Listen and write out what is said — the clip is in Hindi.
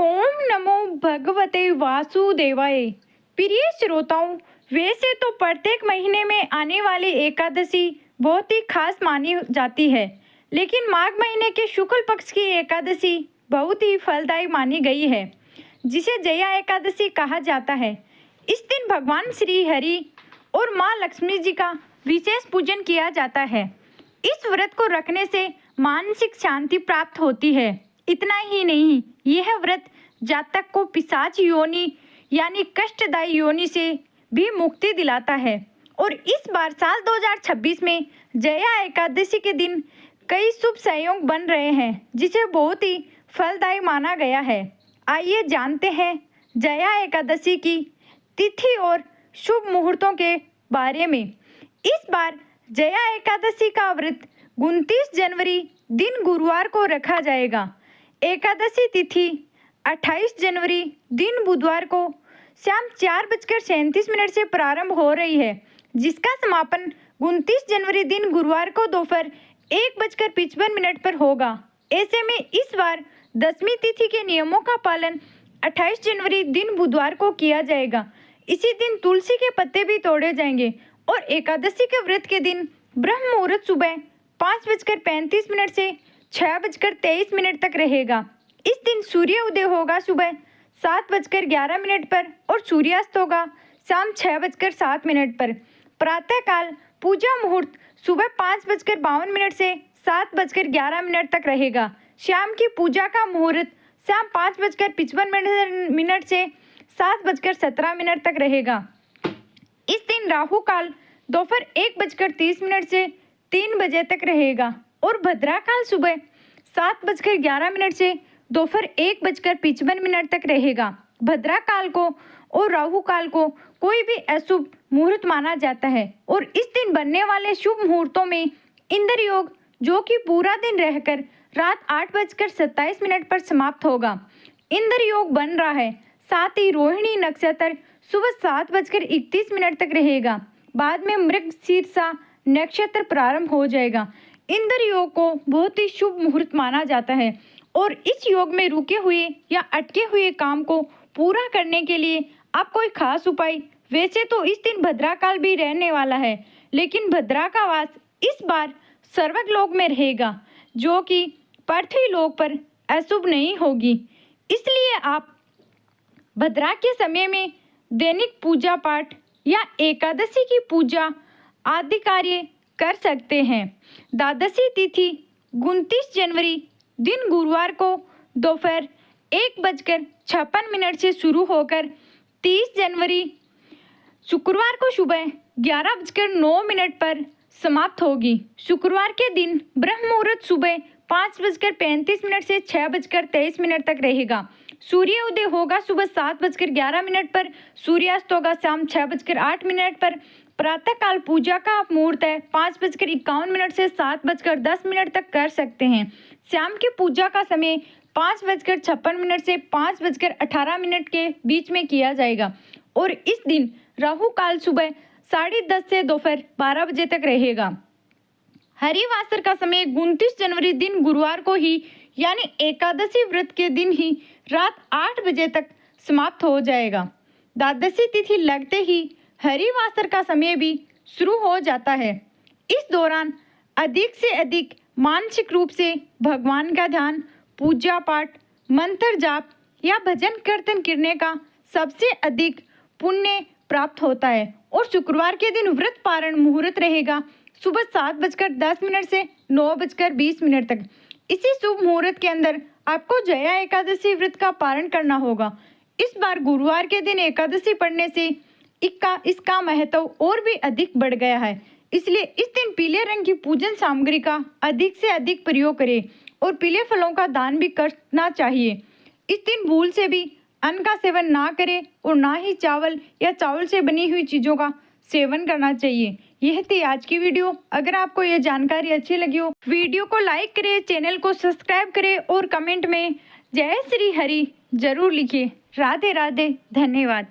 ओम नमो भगवते वासुदेवाय। प्रिय श्रोताओं, वैसे तो प्रत्येक महीने में आने वाली एकादशी बहुत ही खास मानी जाती है, लेकिन माघ महीने के शुक्ल पक्ष की एकादशी बहुत ही फलदायी मानी गई है, जिसे जया एकादशी कहा जाता है। इस दिन भगवान श्री हरि और माँ लक्ष्मी जी का विशेष पूजन किया जाता है। इस व्रत को रखने से मानसिक शांति प्राप्त होती है। इतना ही नहीं, यह व्रत जातक को पिशाच योनि यानी कष्टदायी योनि से भी मुक्ति दिलाता है। और इस बार साल 2026 में जया एकादशी के दिन कई शुभ संयोग बन रहे हैं, जिसे बहुत ही फलदायी माना गया है। आइए जानते हैं जया एकादशी की तिथि और शुभ मुहूर्तों के बारे में। इस बार जया एकादशी का व्रत 29 जनवरी दिन गुरुवार को रखा जाएगा। एकादशी तिथि 28 जनवरी दिन बुधवार को शाम 4:37 से प्रारंभ हो रही है, जिसका समापन 29 जनवरी दिन गुरुवार को दोपहर 1:55 पर होगा। ऐसे में इस बार दशमी तिथि के नियमों का पालन 28 जनवरी दिन बुधवार को किया जाएगा। इसी दिन तुलसी के पत्ते भी तोड़े जाएंगे और एकादशी के व्रत के दिन ब्रह्म मुहूर्त सुबह 5:35 से 6:23 तक रहेगा। इस दिन सूर्य उदय होगा सुबह 7:11 पर और सूर्यास्त होगा शाम 6:07 पर। प्रातःकाल पूजा मुहूर्त सुबह 5:52 से 7:11 तक रहेगा। शाम की पूजा का मुहूर्त शाम 5:55 से 7:17 तक रहेगा। इस दिन राहु काल दोपहर 1:30 से 3 बजे तक रहेगा और भद्रा काल सुबह 7:11 से दोपहर 1:55 तक रहेगा। भद्रा काल को और राहु काल को कोई भी अशुभ मुहूर्त माना जाता है और इस दिन बनने वाले शुभ मुहूर्तों में इंद्र योग, जो कि पूरा दिन रहकर रात 8:27 पर समाप्त होगा। इंद्र योग बन रहा है। साथ ही रोहिणी नक्षत्र सुबह 7:31 तक रहेगा। बाद में मृगशीर्षा नक्षत्र प्रारंभ हो जाएगा। इंद्र योग को बहुत ही शुभ मुहूर्त माना जाता है और इस योग में रुके हुए या अटके हुए काम को पूरा करने के लिए आप कोई खास उपाय, वैसे तो इस दिन भद्रा काल भी रहने वाला है, लेकिन भद्रा का वास इस बार स्वर्गलोक में रहेगा, जो कि पृथ्वी लोक पर अशुभ नहीं होगी। इसलिए आप भद्रा के समय में दैनिक पूजा पाठ या एकादशी की पूजा आदि कार्य कर सकते हैं। द्वादशी तिथि 29 जनवरी दिन गुरुवार को दोपहर 1:56 से शुरू होकर 30 जनवरी शुक्रवार को सुबह 11:09 पर समाप्त होगी। शुक्रवार के दिन ब्रह्म मुहूर्त सुबह 5:35 से 6:23 तक रहेगा। सूर्य उदय होगा सुबह 7:11 पर, सूर्यास्त होगा शाम 6:08 पर। प्रातःकाल पूजा का मुहूर्त है 5:51 से 7:10 तक कर सकते हैं। शाम की पूजा का समय 5:56 से 5:18 के बीच में किया जाएगा और इस दिन राहु काल सुबह 10:30 से दोपहर 12 बजे तक रहेगा। हरिवासर का समय 29 जनवरी दिन गुरुवार को ही यानी एकादशी व्रत के दिन ही रात 8 बजे तक समाप्त हो जाएगा। द्वादशी तिथि लगते ही हरिवासर का समय भी शुरू हो जाता है। इस दौरान अधिक से अधिक मानसिक रूप से भगवान का ध्यान, पूजा पाठ, मंत्र जाप या भजन कीर्तन करने का सबसे अधिक पुण्य प्राप्त होता है। और शुक्रवार के दिन व्रत पारण मुहूर्त रहेगा सुबह 7:10 से 9:20 तक। इसी शुभ मुहूर्त के अंदर आपको जया एकादशी व्रत का पारण करना होगा। इस बार गुरुवार के दिन एकादशी पढ़ने से इसका महत्व और भी अधिक बढ़ गया है। इसलिए इस दिन पीले रंग की पूजन सामग्री का अधिक से अधिक प्रयोग करें और पीले फलों का दान भी करना चाहिए। इस दिन भूल से भी अन्न का सेवन ना करें और ना ही चावल या चावल से बनी हुई चीज़ों का सेवन करना चाहिए। यह थी आज की वीडियो। अगर आपको यह जानकारी अच्छी लगी हो, वीडियो को लाइक करें, चैनल को सब्सक्राइब करें और कमेंट में जय श्री हरि जरूर लिखिए। राधे राधे, धन्यवाद।